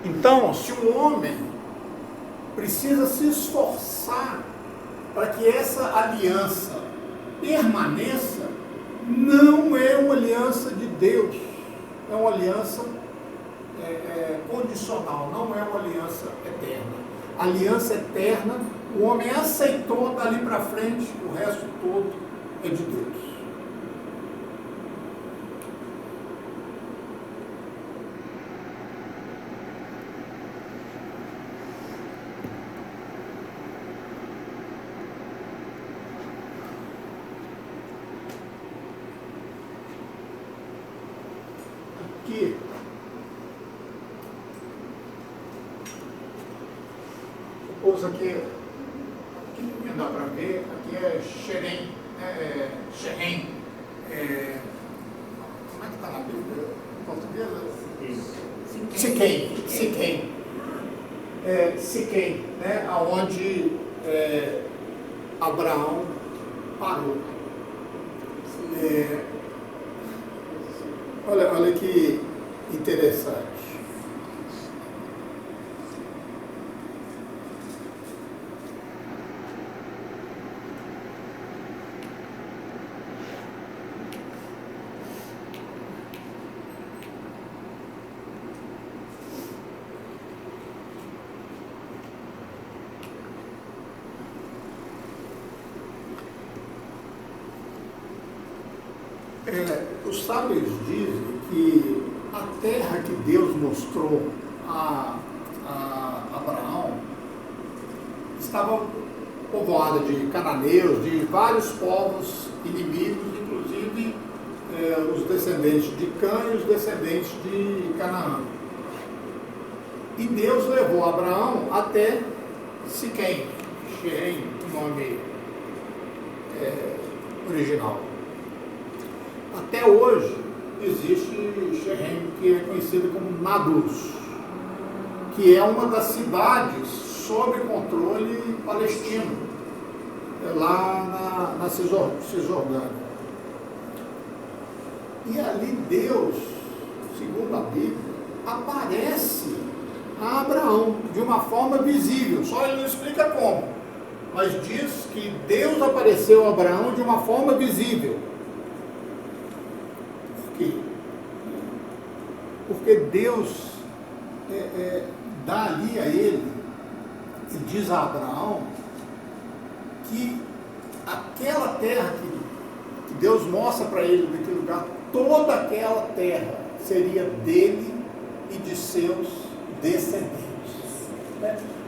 Então, se um homem precisa se esforçar para que essa aliança permaneça, não é uma aliança de Deus, é uma aliança condicional, não é uma aliança eterna. A aliança eterna, o homem aceitou dali para frente, o resto todo é de Deus. Aqui, depois aqui não dá para ver, aqui é Xerém, Xerém, como é que está na Bíblia portuguesa? Siquém, Siquém, né, aonde Abraão parou. Olha que interessante. Os sábios dizem que a terra que Deus mostrou a Abraão estava povoada de cananeus, de vários povos inimigos, inclusive os descendentes de Cã e os descendentes de Canaã. E Deus levou Abraão até Siquém, Xerém, o nome original. Até hoje existe Xerém, que é conhecido como Nadus, que é uma das cidades sob controle palestino, lá na Cisjordânia. E ali Deus, segundo a Bíblia, aparece a Abraão de uma forma visível, só ele não explica como, mas diz que Deus apareceu a Abraão de uma forma visível. Porque Deus dá ali a ele, e diz a Abraão, que aquela terra que Deus mostra para ele naquele lugar, toda aquela terra seria dele e de seus descendentes.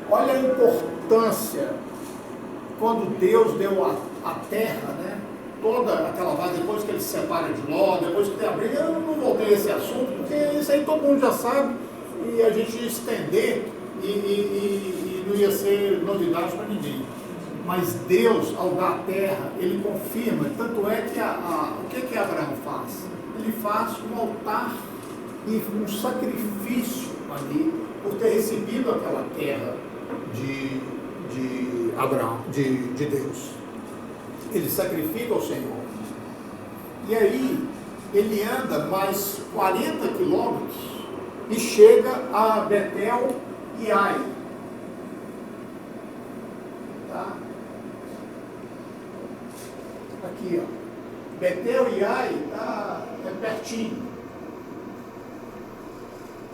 Olha a importância, quando Deus deu a terra, né? Toda aquela base, depois que ele se separa de Ló, depois que tem a briga, eu não voltei a esse assunto, porque isso aí todo mundo já sabe, e a gente ia estender e não ia ser novidade para ninguém. Mas Deus, ao dar a terra, ele confirma, tanto é que o que Abraão faz? Ele faz um altar e um sacrifício ali, por ter recebido aquela terra de Abraão, de Deus. Ele sacrifica ao Senhor. E aí, ele anda mais 40 quilômetros e chega a Betel e Ai. Tá? Aqui, ó. Betel e Ai é pertinho.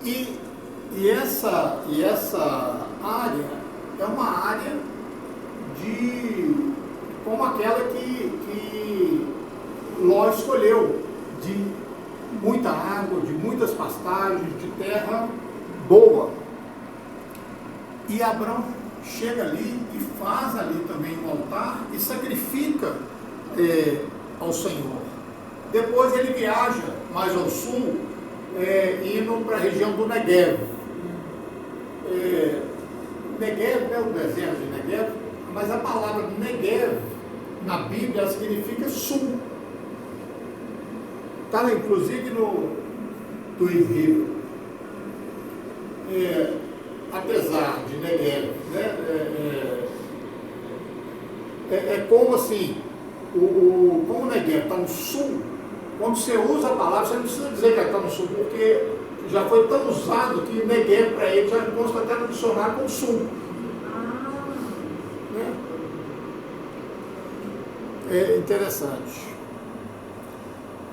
E essa área é uma área como aquela que Ló escolheu, de muita água, de muitas pastagens, de terra boa. E Abraão chega ali e faz ali também um altar e sacrifica ao Senhor. Depois ele viaja mais ao sul, indo para a região do Negev. Negev é o deserto de Negev, mas a palavra Negev na Bíblia significa sul. Está inclusive do invisível. Apesar de Negev, né, é como assim, como o Negev está no sul, quando você usa a palavra, você não precisa dizer que está no sul, porque já foi tão usado que Negev para ele já consta até no dicionário como sul. Né? É interessante.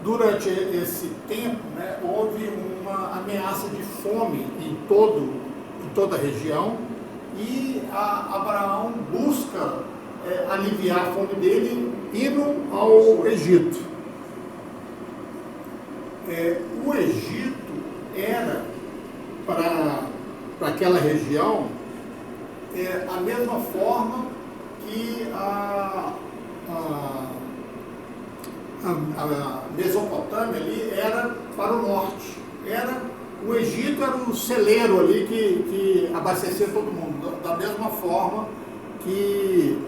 Durante esse tempo, né, houve uma ameaça de fome em toda a região e Abraão busca aliviar a fome dele indo ao Egito. O Egito era, para aquela região, a mesma forma que a Mesopotâmia ali era para o norte. O Egito era o celeiro ali que abastecia todo mundo, da mesma forma que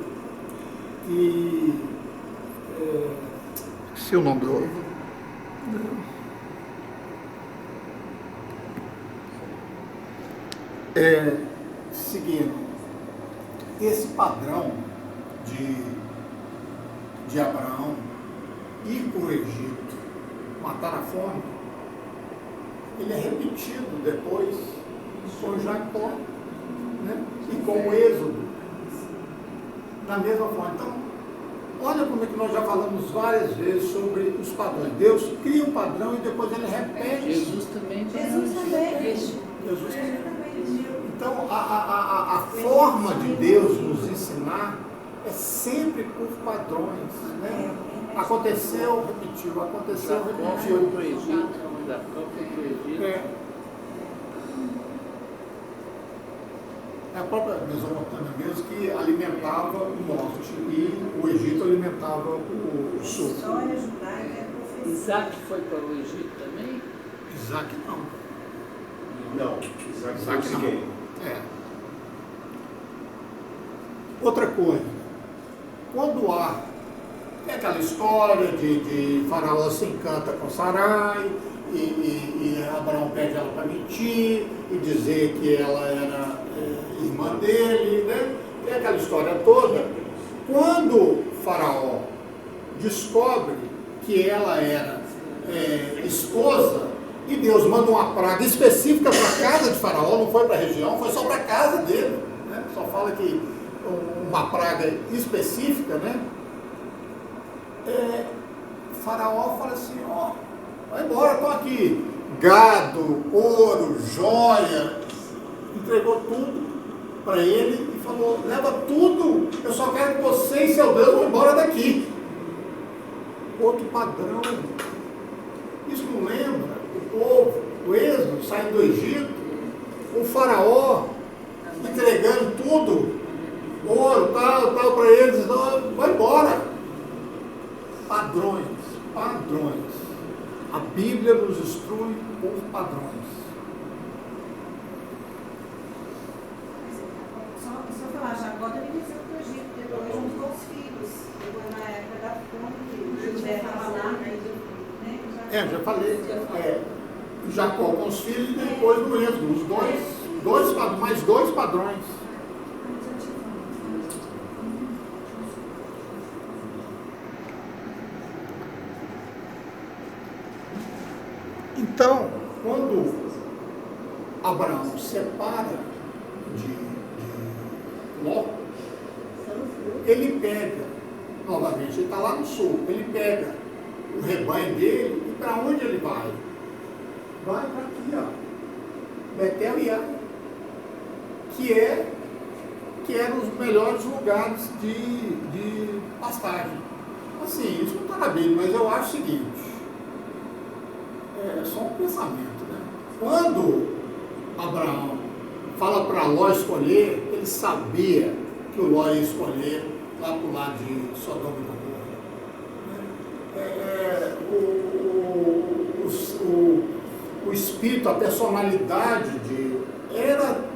se o nome do seguindo esse padrão de Abraão ir para o Egito, matar a fome, ele é repetido depois com Jacó, né? E com o Êxodo, da mesma forma. Então, olha como é que nós já falamos várias vezes sobre os padrões. Deus cria um padrão e depois ele repete. Jesus também. Jesus também. Então, a forma de Deus nos ensinar é sempre por padrões, né? Aconteceu, repetiu, aconteceu, repetiu. Para o Egito, Jacó foi para o Egito. É a própria Mesopotâmia mesmo que alimentava o norte e o Egito alimentava o sul. História judaica é profecia. Isaac foi para o Egito também? Isaac não. Não, Isaac não. Outra coisa, quando há aquela história de Faraó se encanta com Sarai e Abraão pede ela para mentir e dizer que ela era irmã dele, né? Tem aquela história toda. Quando Faraó descobre que ela era esposa, e Deus manda uma praga específica para a casa de Faraó, não foi para a região, foi só para a casa dele, né? Só fala que uma praga específica, né? Faraó fala assim, ó, vai embora, estou aqui, gado, ouro, joia, entregou tudo para ele e falou, leva tudo, eu só quero que você e seu Deus vão embora daqui. Outro padrão. Isso não lembra o povo, o Êxodo, saindo do Egito, o Faraó entregando tudo, ouro, tal, para eles, não, vai embora. Padrões. A Bíblia nos instrui por padrões. Só falar, Jacó também desceu para o Egito, depois junto com os filhos, depois na época da fome, que José estava lá, né? Já falei. Jacó com os filhos e depois no Êxodo. Mais dois padrões. Então, quando Abraão separa de Ló, ele pega, novamente, ele está lá no sul, ele pega o rebanho dele e para onde ele vai? Vai para aqui, ó, Betel e Ai, que eram os melhores lugares de pastagem. Assim, isso não está na Bíblia, mas eu acho o seguinte, é só um pensamento, né? Quando Abraão fala para Ló escolher, ele sabia que o Ló ia escolher lá para o lado de Sodoma e Gomorra. O espírito, a personalidade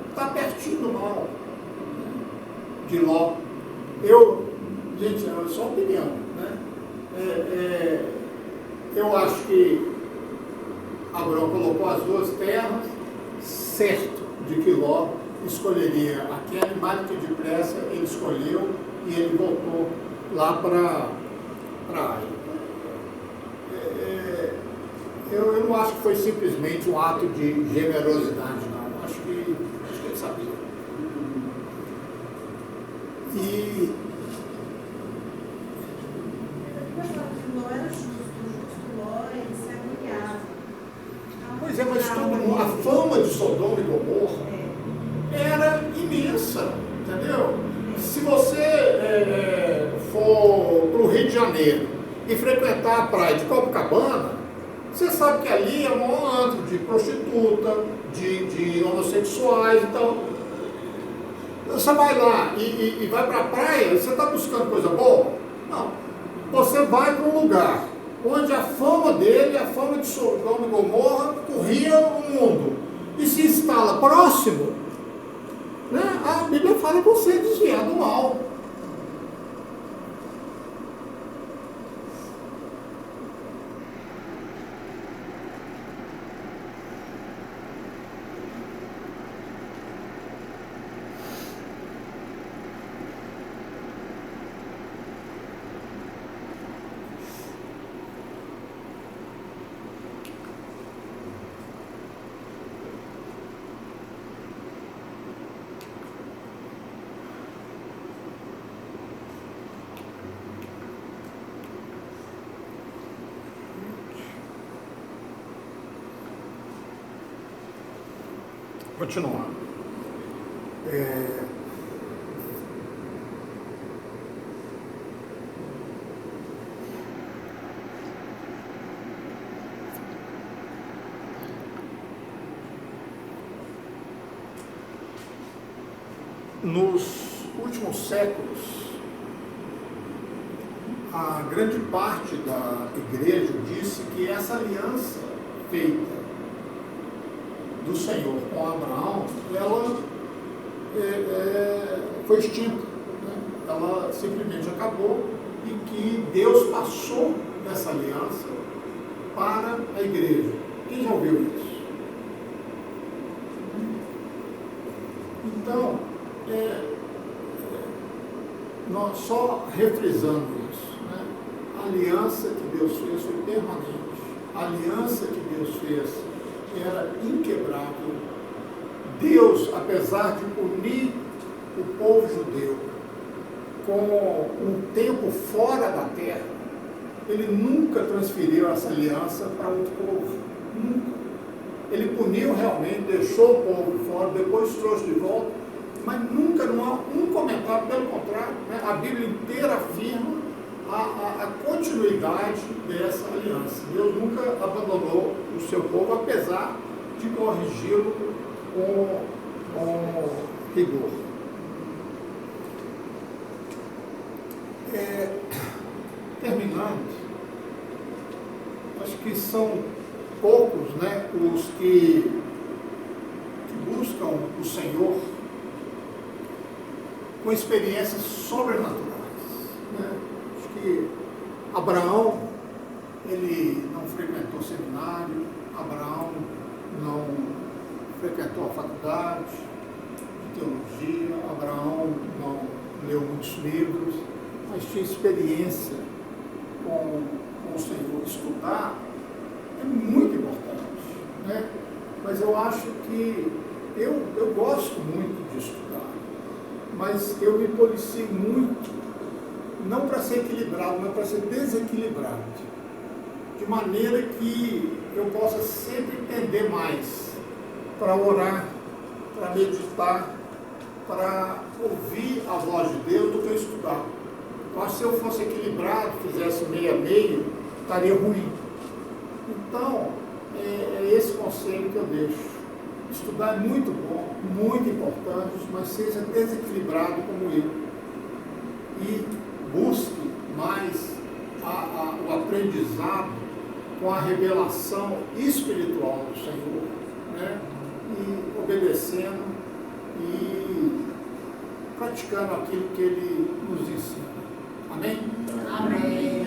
está pertinho do mal, de Ló. Gente, é só opinião, né? Eu acho que Abraão colocou as duas terras, certo de que Ló escolheria aquele, mais do que depressa ele escolheu e ele voltou lá para Ai. Eu não acho que foi simplesmente um ato de generosidade, não. Acho que ele sabia. E Ló era justo, Ló, ele se agoniava. pois é, mas todo mundo, a fama de Sodoma e Gomorra era imensa, entendeu? Se você for para o Rio de Janeiro e frequentar a praia de Copacabana, você sabe que ali é um maior antro de prostituta, de homossexuais, então você vai lá e vai para a praia, você está buscando coisa boa? Não. Você vai para um lugar onde a fama dele, a fama de Sodoma e Gomorra, corria o mundo e se instala próximo, né? A Bíblia fala que você é desviado do mal. Continuando. Nos últimos séculos, a grande parte da igreja disse que essa aliança feita do Senhor com Abraão, ela foi extinta, né? Ela simplesmente acabou e que Deus passou essa aliança para a igreja. Quem já ouviu isso? Então, nós só refrisando isso, né? A aliança que Deus fez foi permanente. A aliança que Deus fez era inquebrável. Deus, apesar de punir o povo judeu com um tempo fora da terra, ele nunca transferiu essa aliança para outro povo. Nunca. Ele puniu realmente, deixou o povo fora, depois trouxe de volta, mas nunca, não há um comentário, pelo contrário, né? A Bíblia inteira afirma a continuidade dessa aliança. Deus nunca abandonou o seu povo, apesar de corrigi-lo com rigor. Terminando, acho que são poucos, né, os que buscam o Senhor com experiências sobrenaturais, né? Que Abraão, ele não frequentou seminário, Abraão não frequentou a faculdade de teologia, Abraão não leu muitos livros, mas tinha experiência com o Senhor. Estudar é muito importante, né? Mas eu acho que eu gosto muito de estudar, mas eu me policio muito, não para ser equilibrado, mas para ser desequilibrado, de maneira que eu possa sempre entender mais, para orar, para meditar, para ouvir a voz de Deus do que estudar. Eu acho que se eu fosse equilibrado, fizesse meio a meio, estaria ruim. Então, é esse conselho que eu deixo. Estudar é muito bom, muito importante, mas seja desequilibrado como eu. E busque mais o aprendizado com a revelação espiritual do Senhor, né? E obedecendo e praticando aquilo que Ele nos ensina. Amém? Amém.